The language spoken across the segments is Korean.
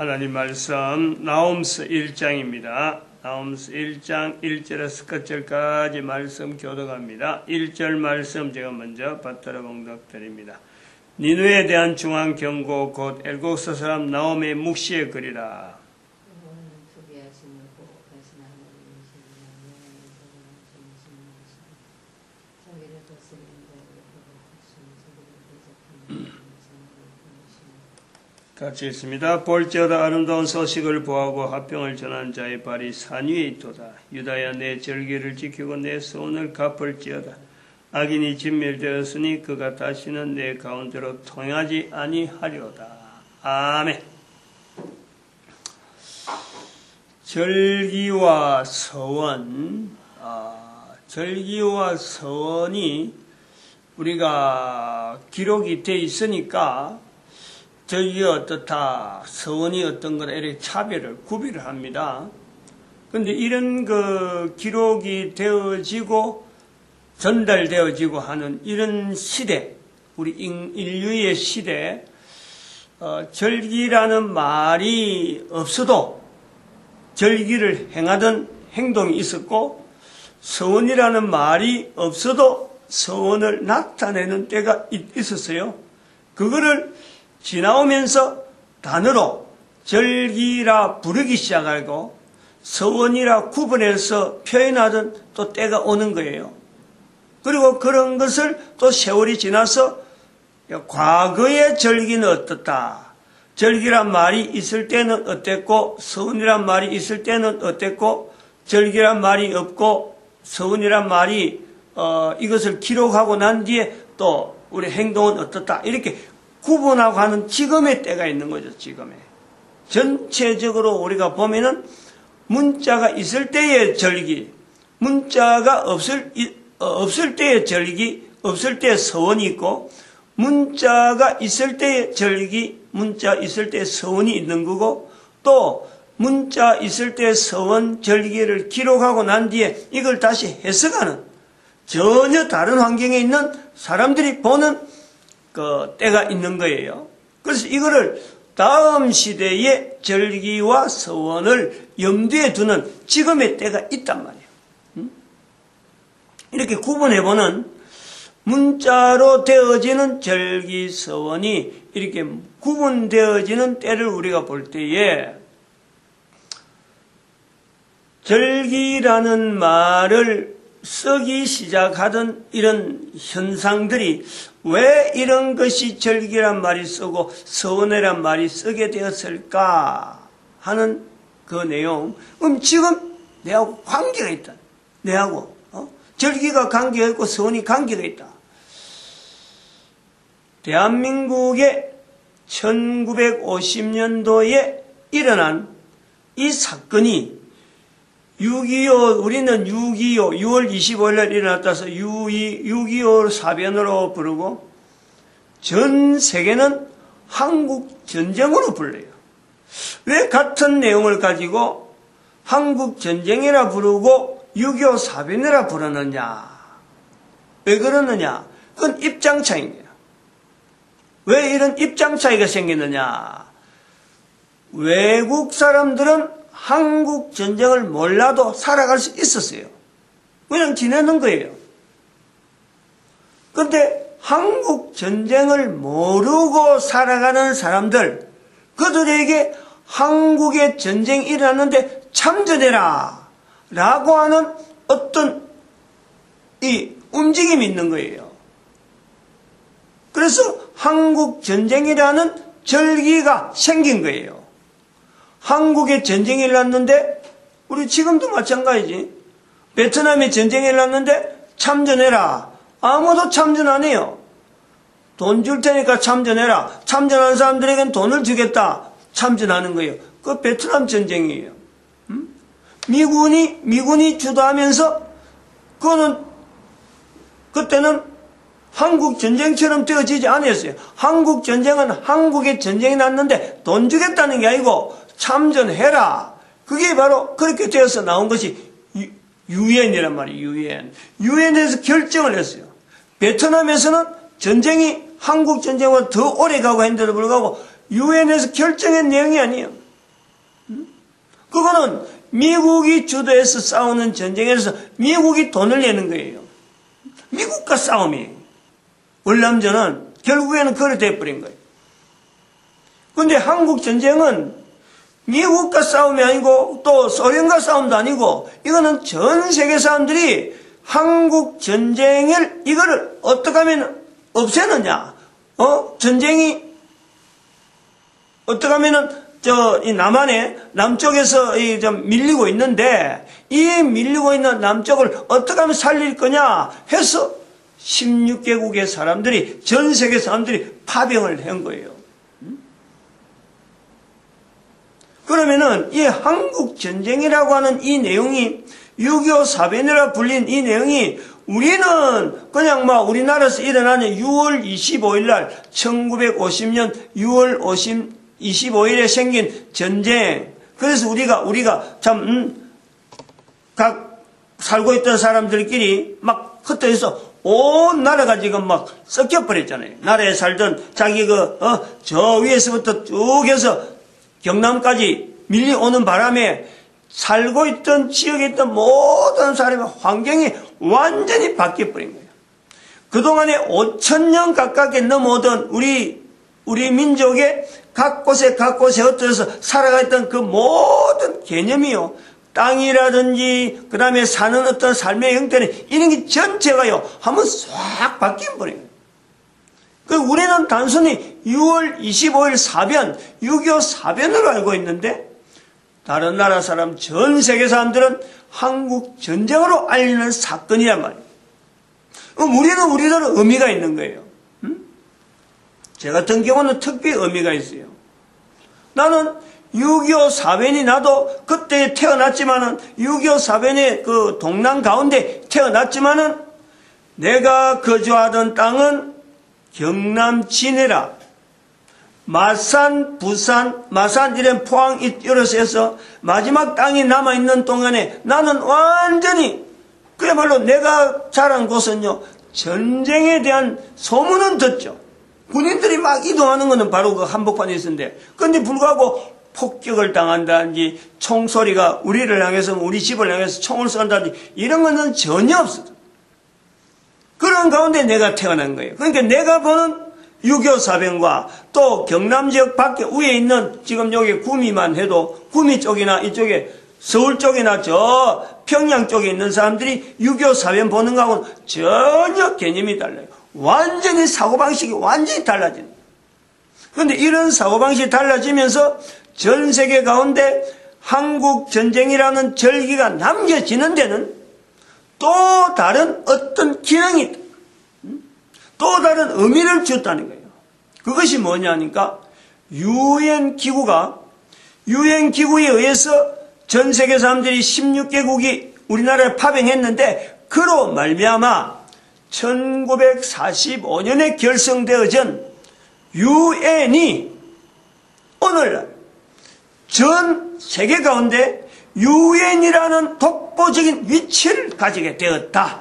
하나님 말씀 나홈스 1장입니다. 나홈스 1장 1절에서 끝절까지 말씀 교독합니다. 1절 말씀 제가 먼저 받들어 봉독드립니다. 니누에 대한 중앙 경고 곧 엘곡서 사람 나홈의 묵시의 글이라. 같이 읽습니다. 볼지어다 아름다운 소식을 보하고 화평을 전하는 자의 발이 산 위에 있도다. 유다야 내 절기를 지키고 내 소원을 갚을지어다. 악인이 진멸되었으니 그가 다시는 내 가운데로 통하지 아니하리로다. 아멘. 절기와 서원, 절기와 서원이 우리가 기록이 돼 있으니까 절기가 어떻다, 서원이 어떤 거다, 이렇게 구별을 합니다. 근데 이런 기록이 되어지고 전달되어지고 하는 이런 시대, 우리 인류의 시대, 절기라는 말이 없어도 절기를 행하던 행동이 있었고, 서원이라는 말이 없어도 서원을 나타내는 때가 있었어요. 그거를 지나오면서 단어로 절기라 부르기 시작하고 서원이라 구분해서 표현하던 또 때가 오는 거예요. 그리고 그런 것을 또 세월이 지나서 과거의 절기는 어떻다, 절기란 말이 있을 때는 어땠고 서원이란 말이 있을 때는 어땠고, 절기란 말이 없고 서원이란 말이 이것을 기록하고 난 뒤에 또 우리 행동은 어떻다, 이렇게 구분하고 하는 지금의 때가 있는 거죠. 지금에 전체적으로 우리가 보면은 문자가 있을 때의 절기, 문자가 없을 때의 절기, 없을 때의 서원이 있고, 문자가 있을 때의 절기, 문자 있을 때의 서원이 있는 거고, 또 문자 있을 때의 서원, 절기를 기록하고 난 뒤에 이걸 다시 해석하는 전혀 다른 환경에 있는 사람들이 보는 때가 있는 거예요. 그래서 이거를 다음 시대의 절기와 서원을 염두에 두는 지금의 때가 있단 말이에요. 이렇게 구분해보는, 문자로 되어지는 절기, 서원이 이렇게 구분되어지는 때를 우리가 볼 때에, 절기라는 말을 쓰기 시작하던 이런 현상들이 왜 이런 것이 절기란 말이 쓰고 서원이란 말이 쓰게 되었을까 하는 그 내용. 그럼 지금 내하고 관계가 있다. 내하고 절기가 관계가 있고 서원이 관계가 있다. 대한민국의 1950년도에 일어난 이 사건이 6.25, 우리는 6.25, 6월 25일 일어났다서 6.25 사변으로 부르고, 전 세계는 한국전쟁으로 불러요. 왜 같은 내용을 가지고 한국전쟁이라 부르고 6.25 사변이라 부르느냐? 왜 그러느냐? 그건 입장 차이입니다. 왜 이런 입장 차이가 생기느냐? 외국 사람들은 한국 전쟁을 몰라도 살아갈 수 있었어요. 그냥 지내는 거예요. 그런데 한국 전쟁을 모르고 살아가는 사람들, 그들에게 한국의 전쟁이 일어났는데 참전해라 라고 하는 어떤 이 움직임이 있는 거예요. 그래서 한국 전쟁이라는 절기가 생긴 거예요. 한국에 전쟁이 일어났는데, 우리 지금도 마찬가지지. 베트남에 전쟁이 일어났는데 참전해라. 아무도 참전 안 해요. 돈 줄 테니까 참전해라. 참전하는 사람들에겐 돈을 주겠다. 참전하는 거예요. 그 베트남 전쟁이에요. 미군이 주도하면서, 그때는 한국 전쟁처럼 되어지지 않았어요. 한국 전쟁은 한국에 전쟁이 났는데 돈 주겠다는 게 아니고 참전해라. 그게 바로 그렇게 되어서 나온 것이 유엔이란 말이에요. 유엔에서 결정을 했어요. 베트남에서는 전쟁이 한국 전쟁보다 더 오래 가고 했는데도 불구하고 유엔에서 결정한 내용이 아니에요. 그거는 미국이 주도해서 싸우는 전쟁에서 미국이 돈을 내는 거예요. 미국과 싸움이에요. 월남전은 결국에는 그래 돼버린 거예요. 근데 한국 전쟁은 미국과 싸움이 아니고 또 소련과 싸움도 아니고 이거는 전 세계 사람들이 한국 전쟁을 이거를 어떻게 하면 없애느냐? 전쟁이 어떻게 하면은 이 남한에 남쪽에서 좀 밀리고 있는데 이 밀리고 있는 남쪽을 어떻게 하면 살릴 거냐 해서 16개국의 사람들이 전 세계 사람들이 파병을 한 거예요. 그러면은 이 한국 전쟁이라고 하는 이 내용이 6.25 사변이라 불린 이 내용이 우리는 그냥 막 우리나라에서 일어나는 6월 25일 날 1950년 6월 25일에 생긴 전쟁. 그래서 우리가 참 각 살고 있던 사람들끼리 막 흩어져서 온 나라가 지금 막 섞여버렸잖아요. 나라에 살던 자기 저 위에서부터 쭉 해서 경남까지 밀려오는 바람에 살고 있던 지역에 있던 모든 사람의 환경이 완전히 바뀌어버린 거예요. 그동안에 5,000년 가깝게 넘어오던 우리 민족의 각 곳에 흩어져서 살아가있던 그 모든 개념이요. 땅이라든지 그 다음에 사는 어떤 삶의 형태는 이런 게 전체가요. 한번 싹 바뀌어버린 거예요. 우리는 단순히 6월 25일 사변, 6.25 사변으로 알고 있는데 다른 나라 사람, 전 세계 사람들은 한국 전쟁으로 알리는 사건이란 말이에요. 우리는 우리대로 의미가 있는 거예요. 제 같은 경우는 특별히 의미가 있어요. 나는 6.25 사변이 나도 그때 태어났지만은 6.25 사변의 그 동남 가운데 태어났지만은 내가 거주하던 땅은 경남 진해라. 마산, 부산, 마산 이런 포항 이렇게 해서 마지막 땅이 남아있는 동안에 나는 완전히 그야말로 내가 자란 곳은요 전쟁에 대한 소문은 듣죠. 군인들이 막 이동하는 것은 바로 그 한복판에 있었는데 그런데 불구하고 폭격을 당한다든지 총소리가 우리를 향해서 우리 집을 향해서 총을 쏜다든지 이런 것은 전혀 없었어요. 그런 가운데 내가 태어난 거예요. 그러니까 내가 보는 6.25 사변과 또 경남 지역 밖에 위에 있는 지금 여기 구미만 해도 구미 쪽이나 이쪽에 서울 쪽이나 저 평양 쪽에 있는 사람들이 6.25 사변 보는 거하고는 전혀 개념이 달라요. 완전히 사고방식이 완전히 달라지는 거예요. 그런데 이런 사고방식이 달라지면서 전 세계 가운데 한국 전쟁이라는 절기가 남겨지는 데는 또 다른 어떤 기능이 있다. 또 다른 의미를 주었다는 거예요. 그것이 뭐냐니까 유엔 기구에 의해서 전 세계 사람들이 16개국이 우리나라에 파병했는데 그로 말미암아 1945년에 결성되어진 유엔이 오늘날 전 세계 가운데 유엔이라는 독보적인 위치를 가지게 되었다.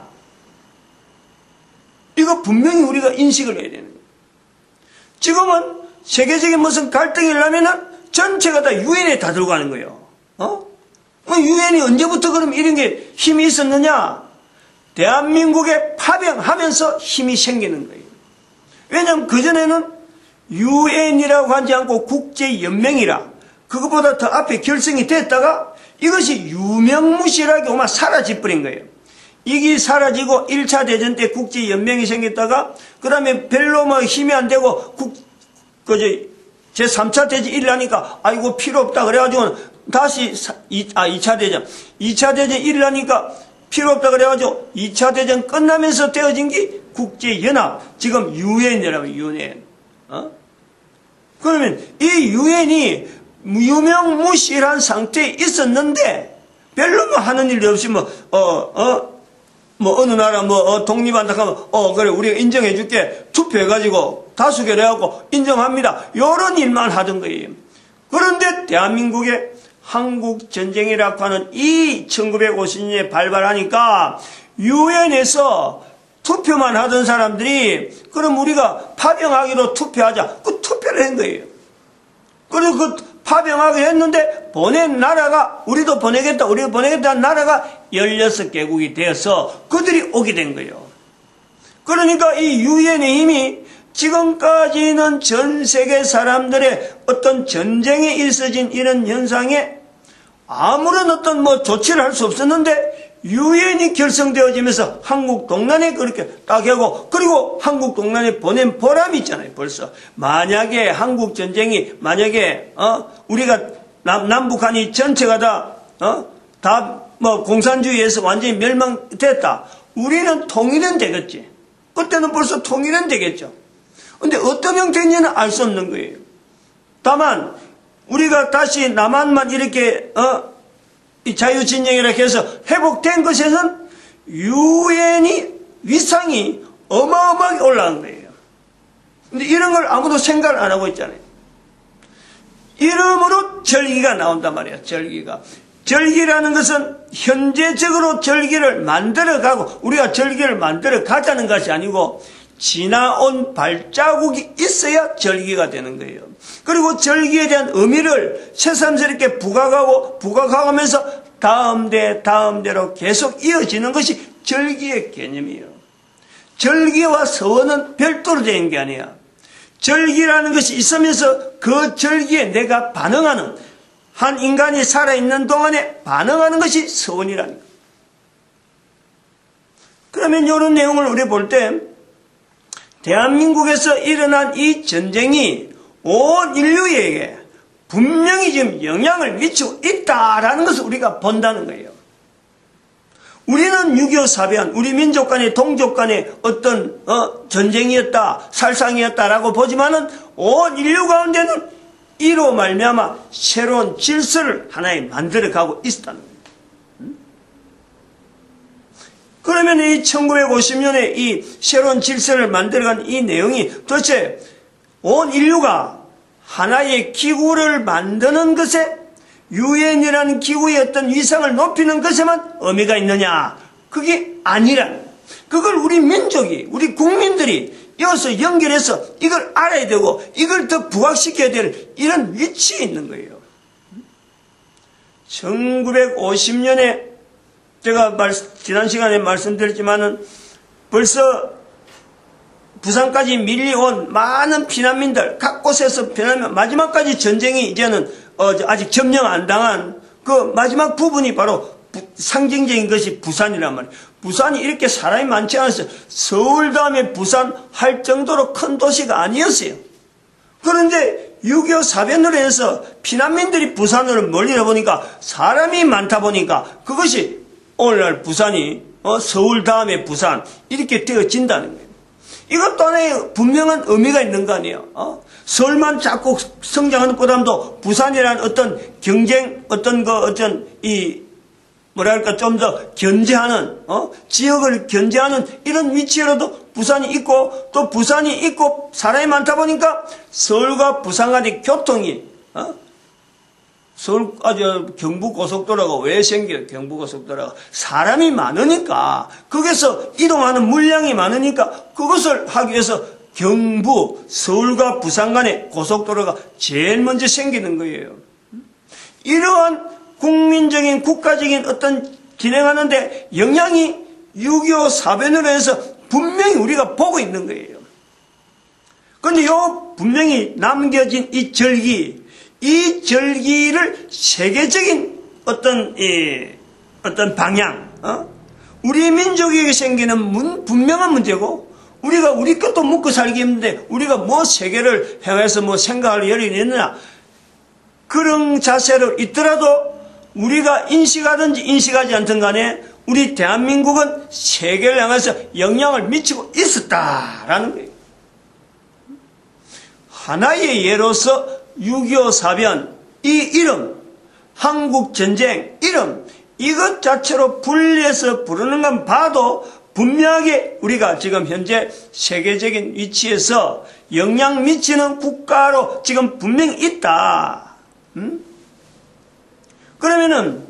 이거 분명히 우리가 인식을 해야 되는 거예요. 지금은 세계적인 무슨 갈등이 일어나면은 전체가 다 유엔에 다 들어가는 거예요. 유엔이 언제부터 그럼 이런 게 힘이 있었느냐? 대한민국에 파병하면서 힘이 생기는 거예요. 왜냐하면 그전에는 유엔이라고 하지 않고 국제연맹이라 그것보다 더 앞에 결성이 됐다가 이것이 유명무실하게 오면 사라져버린 거예요. 이게 사라지고 1차 대전 때 국제연맹이 생겼다가 그 다음에 별로 뭐 힘이 안 되고 제3차 대전 일어나니까 아이고 필요 없다 그래가지고 다시 2차 대전 일어나니까 필요 없다 그래가지고 2차 대전 끝나면서 되어진 게 국제연합 지금 유엔이라고 유엔. 그러면 이 유엔이 유명무실한 상태에 있었는데 별로 뭐 하는 일이 없이 어느 나라 독립한다 하면 그래 우리가 인정해 줄게 투표해가지고 다수결해갖고 인정합니다. 이런 일만 하던 거예요. 그런데 대한민국의 한국전쟁이라고 하는 이 1950년에 발발하니까 유엔에서 투표만 하던 사람들이 그럼 우리가 파병하기로 투표하자. 그 투표를 한 거예요. 그리고 그 파병하게 했는데 보낸 나라가 우리도 보내겠다는 나라가 16개국이 되어서 그들이 오게 된 거예요. 그러니까 이 유엔의 힘이 지금까지는 전 세계 사람들의 어떤 전쟁에 있어진 이런 현상에 아무런 어떤 조치를 할 수 없었는데 유엔이 결성되어지면서 한국 동란에 그렇게 딱 하고, 그리고 한국 동란에 보낸 보람이 있잖아요. 벌써 만약에 한국 전쟁이 우리가 남북한이 전체가 다 공산주의에서 완전히 멸망됐다. 우리는 통일은 되겠지. 그때는 벌써 통일은 되겠죠. 근데 어떤 형태인지는 알 수 없는 거예요. 다만 우리가 다시 남한만 이렇게 이 자유진영이라고 해서 회복된 것에는 유엔이 위상이 어마어마하게 올라간 거예요. 근데 이런 걸 아무도 생각을 안 하고 있잖아요. 이름으로 절기가 나온단 말이에요. 절기라는 것은 현재적으로 절기를 만들어가고 우리가 절기를 만들어 가자는 것이 아니고 지나온 발자국이 있어야 절기가 되는 거예요. 그리고 절기에 대한 의미를 새삼스럽게 부각하면서 다음대로 계속 이어지는 것이 절기의 개념이에요. 절기와 서원은 별도로 되는 게 아니야. 절기라는 것이 있으면서 그 절기에 내가 반응하는, 한 인간이 살아있는 동안에 반응하는 것이 서원이라는 거예요. 그러면 이런 내용을 우리 볼 때 대한민국에서 일어난 이 전쟁이 온 인류에게 분명히 지금 영향을 미치고 있다라는 것을 우리가 본다는 거예요. 우리는 6.25 사변, 우리 민족 간의 동족 간의 어떤 전쟁이었다, 살상이었다라고 보지만은 온 인류 가운데는 이로 말미암아 새로운 질서를 하나에 만들어가고 있다는 거예요. 그러면 이 1950년에 이 새로운 질서를 만들어간 이 내용이 도대체 온 인류가 하나의 기구를 만드는 것에, 유엔이라는 기구의 어떤 위상을 높이는 것에만 의미가 있느냐? 그게 아니라는 거예요. 그걸 우리 민족이, 우리 국민들이 이어서 연결해서 이걸 알아야 되고 이걸 더 부각시켜야 될 이런 위치에 있는 거예요. 1950년에 제가 지난 시간에 말씀드렸지만은 벌써 부산까지 밀려온 많은 피난민들, 각 곳에서 마지막까지 전쟁이 이제는 아직 점령 안 당한 그 마지막 부분이 바로 상징적인 것이 부산이란 말이에요. 부산이 이렇게 사람이 많지 않았어요. 서울 다음에 부산 할 정도로 큰 도시가 아니었어요. 그런데 6.25 사변으로 해서 피난민들이 부산으로 몰리다 보니까 사람이 많다 보니까 그것이 오늘날 부산이 서울 다음에 부산 이렇게 되어진다는 거예요. 이것도 하나의 분명한 의미가 있는 거 아니에요. 서울만 자꾸 성장하는 것보다도 부산이라는 어떤 경쟁, 좀 더 견제하는, 지역을 견제하는 이런 위치로도 부산이 있고, 또 부산이 있고 사람이 많다 보니까 서울과 부산 간의 교통이, 경부고속도로가 왜 생겨요? 경부고속도로가 사람이 많으니까, 거기서 이동하는 물량이 많으니까 그것을 하기 위해서 서울과 부산 간의 고속도로가 제일 먼저 생기는 거예요. 이러한 국민적인 국가적인 어떤 진행하는데 영향이 6.25 사변으로 해서 분명히 우리가 보고 있는 거예요. 그런데 분명히 남겨진 이 절기를 세계적인 어떤 방향, 우리 민족에게 생기는 분명한 문제고, 우리가 우리 것도 묻고 살기 힘든데 우리가 세계를 향해서 생각할 여력이 있느냐? 그런 자세로 있더라도 우리가 인식하든지 인식하지 않든 간에 우리 대한민국은 세계를 향해서 영향을 미치고 있었다라는 거예요. 하나의 예로서 6.25 사변, 이 이름, 한국전쟁 이름, 이것 자체로 분리해서 부르는 건 봐도 분명하게 우리가 지금 현재 세계적인 위치에서 영향 미치는 국가로 지금 분명히 있다. 그러면은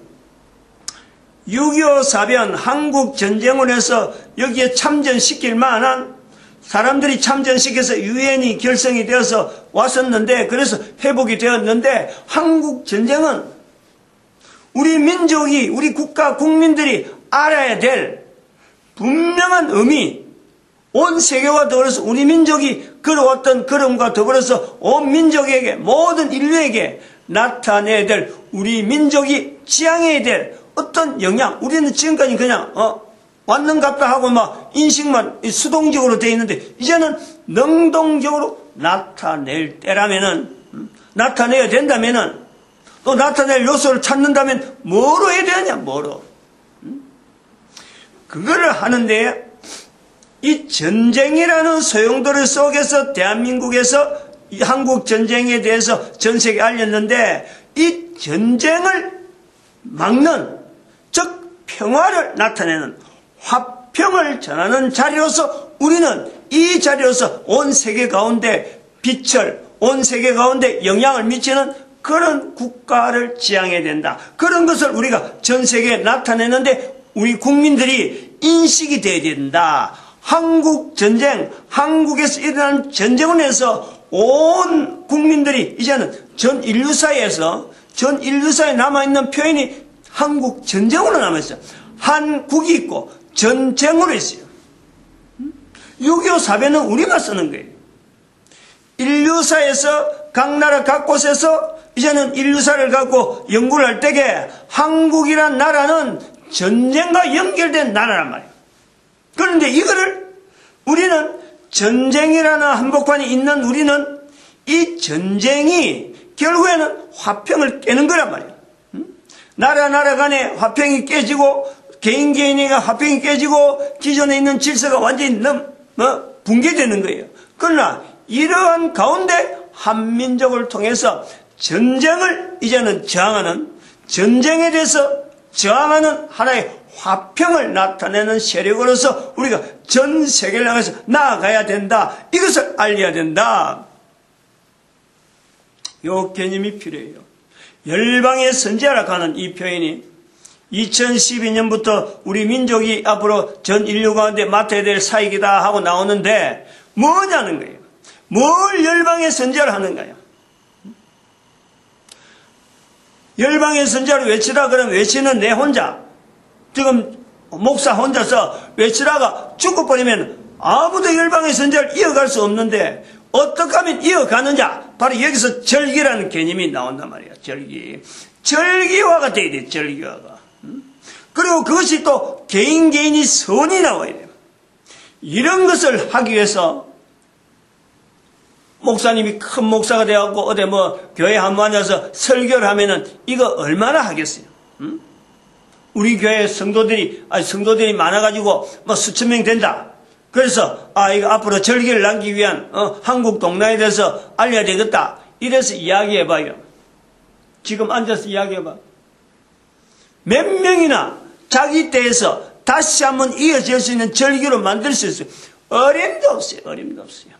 6.25 사변 한국전쟁을 해서 여기에 참전시킬 만한 사람들이 참전시켜서 유엔이 결성이 되어서 왔었는데, 그래서 회복이 되었는데, 한국 전쟁은 우리 민족이, 우리 국가 국민들이 알아야 될 분명한 의미, 온 세계와 더불어서 우리 민족이 걸어왔던 걸음과 더불어서 온 민족에게, 모든 인류에게 나타내야 될, 우리 민족이 지향해야 될 어떤 영향. 우리는 지금까지 그냥 왔는갑다 하고 막 인식만 수동적으로 되어 있는데, 이제는 능동적으로 나타낼 때라면은, 나타내야 된다면은, 또 나타낼 요소를 찾는다면 뭐로 해야 되느냐, 뭐로. 그거를 하는데, 이 전쟁이라는 소용돌이 속에서 대한민국에서 이 한국 전쟁에 대해서 전 세계에 알렸는데, 이 전쟁을 막는, 즉 평화를 나타내는, 화평을 전하는 자리로서 우리는 이 자리로서 온 세계 가운데 빛을, 온 세계 가운데 영향을 미치는 그런 국가를 지향해야 된다. 그런 것을 우리가 전 세계에 나타내는데 우리 국민들이 인식이 돼야 된다. 한국 전쟁, 한국에서 일어난 전쟁을 해서 온 국민들이 이제는 전 인류사에 남아있는 표현이 한국 전쟁으로 남아있어요. 한국이 있고 전쟁으로 있어요. 6.25 사변은 우리가 쓰는 거예요. 인류사에서 각 나라 각 곳에서 이제는 인류사를 갖고 연구를 할 때에 한국이란 나라는 전쟁과 연결된 나라란 말이에요. 그런데 이거를 우리는 전쟁이라는 한복판에 있는 우리는 이 전쟁이 결국에는 화평을 깨는 거란 말이에요. 나라 간에 화평이 깨지고 개인의 화평이 깨지고 기존에 있는 질서가 완전히 붕괴되는 거예요. 그러나 이러한 가운데 한민족을 통해서 전쟁을 이제는 저항하는, 전쟁에 대해서 저항하는 하나의 화평을 나타내는 세력으로서 우리가 전 세계를 향해서 나아가야 된다. 이것을 알려야 된다. 이 개념이 필요해요. 열방의 선지자라고 하는 이 표현이 2012년부터 우리 민족이 앞으로 전 인류 가운데 맡아야 될 사역이다 하고 나오는데 뭐냐는 거예요. 뭘 열방의 선지자를 하는가요? 열방의 선지자를 외치라 그러면 외치는 내 혼자, 지금 목사 혼자서 외치다가 죽어버리면 아무도 열방의 선지자를 이어갈 수 없는데 어떻게 하면 이어가느냐? 바로 여기서 절기라는 개념이 나온단 말이야. 절기화가 돼야 돼. 절기화가. 그리고 그것이 또 개인이 선이 나와야 돼요. 이런 것을 하기 위해서 목사님이 큰 목사가 되어갖고 어디 교회 한번 앉아서 설교를 하면은 이거 얼마나 하겠어요? 우리 교회 성도들이 많아가지고 수천 명 된다. 그래서 이거 앞으로 절기를 남기기 위한 한국 동남아에 대해서 알려야 되겠다. 이래서 이야기해봐요. 지금 앉아서 이야기해봐. 몇 명이나 자기 때에서 다시 한번 이어질 수 있는 절기로 만들 수 있어요. 어림도 없어요.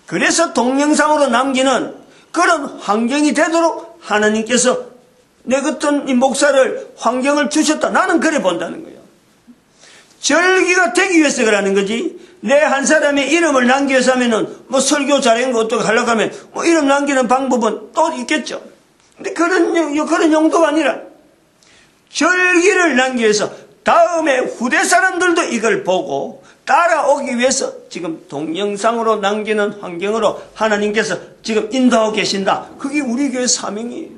그래서 동영상으로 남기는 그런 환경이 되도록 하나님께서 내 같은 이 목사를 환경을 주셨다. 나는 그래 본다는 거예요. 절기가 되기 위해서 그러는 거지. 내 한 사람의 이름을 남기기 위해서 하면은 설교 잘한 거 어떻게 하려고 하면 이름 남기는 방법은 또 있겠죠. 근데 그런 용도가 아니라 절기를 남기기 위해서 다음에 후대 사람들도 이걸 보고 따라오기 위해서 지금 동영상으로 남기는 환경으로 하나님께서 지금 인도하고 계신다. 그게 우리 교회 사명이에요.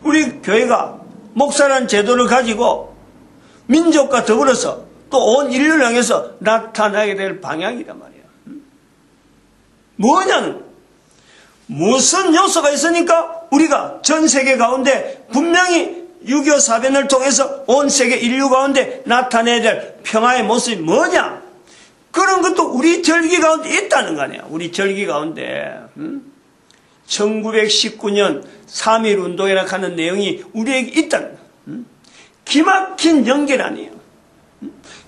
우리 교회가 목사라는 제도를 가지고 민족과 더불어서 또 온 인류를 향해서 나타나게 될 방향이란 말이야. 뭐냐는 무슨 요소가 있으니까 우리가 전 세계 가운데 분명히 6.25 사변을 통해서 온 세계 인류 가운데 나타내야 될 평화의 모습이 뭐냐? 그런 것도 우리 절기 가운데 있다는 거 아니야. 우리 절기 가운데 1919년 3.1 운동이라고 하는 내용이 우리에게 있다는 거야. 기막힌 연결 아니에요.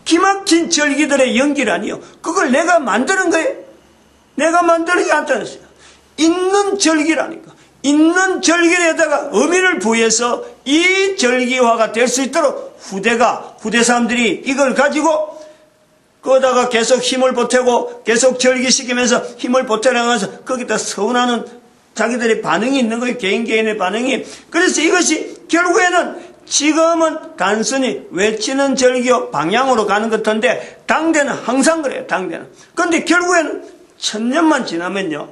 기막힌 절기들의 연결 아니에요. 그걸 내가 만드는 거예요. 내가 만드는 게 아니잖아요. 있는 절기라니까. 있는 절기에다가 의미를 부여해서 이 절기화가 될 수 있도록 후대 사람들이 이걸 가지고 거기다가 계속 힘을 보태고 계속 절기시키면서 힘을 보태나가면서 거기다 서운하는 자기들의 반응이 있는 거예요. 개인의 반응이. 그래서 이것이 결국에는 지금은 단순히 외치는 절기요 방향으로 가는 것 같은데 당대는 항상 그래요. 당대는. 그런데 결국에는 1000년만 지나면요.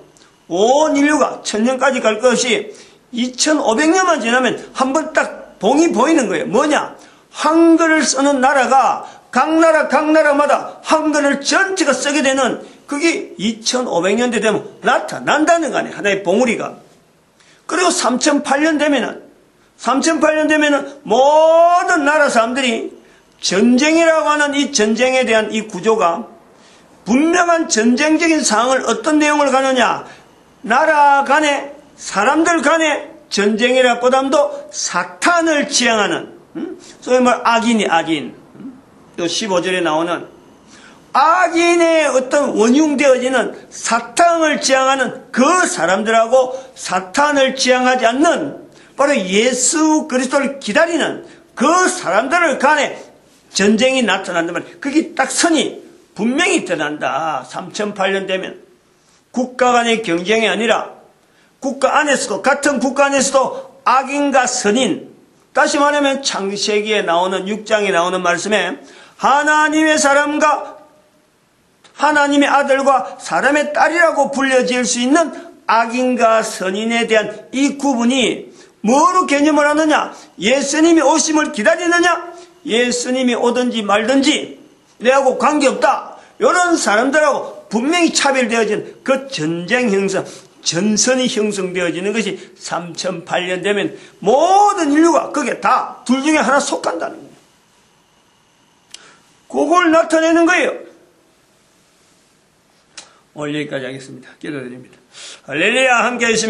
온 인류가 1000년까지 갈 것이 2500년만 지나면 한번 딱 봉이 보이는 거예요. 뭐냐? 한글을 쓰는 나라가 각 나라마다 한글을 전체가 쓰게 되는 그게 2500년대 되면 나타난다는 거 아니에요. 하나의 봉우리가. 그리고 3008년 되면은 모든 나라 사람들이 전쟁이라고 하는 이 전쟁에 대한 이 구조가 분명한 전쟁적인 상황을 어떤 내용을 가느냐. 나라 간에 사람들 간에 전쟁이라보다도 사탄을 지향하는 소위 말 악인. 또 15절에 나오는 악인의 어떤 원흉되어지는 사탄을 지향하는 그 사람들하고 사탄을 지향하지 않는 바로 예수 그리스도를 기다리는 그 사람들을 간에 전쟁이 나타난단 말이에요. 그게 딱 선이 분명히 드러난다. 3008년 되면 국가 간의 경쟁이 아니라 국가 안에서도 같은 국가 안에서도 악인과 선인, 다시 말하면 창세기에 나오는 6장에 나오는 말씀에 하나님의 사람과 하나님의 아들과 사람의 딸이라고 불려질 수 있는 악인과 선인에 대한 이 구분이 뭐로 개념을 하느냐? 예수님이 오심을 기다리느냐? 예수님이 오든지 말든지 내하고 관계없다. 이런 사람들하고 분명히 차별되어진 그 전쟁 형성, 전선이 형성되어지는 것이 3008년 되면 모든 인류가 거기에 다 둘 중에 하나 속한다는 거예요. 그걸 나타내는 거예요. 오늘 여기까지 하겠습니다. 기도드립니다. 할렐루야. 함께 하시면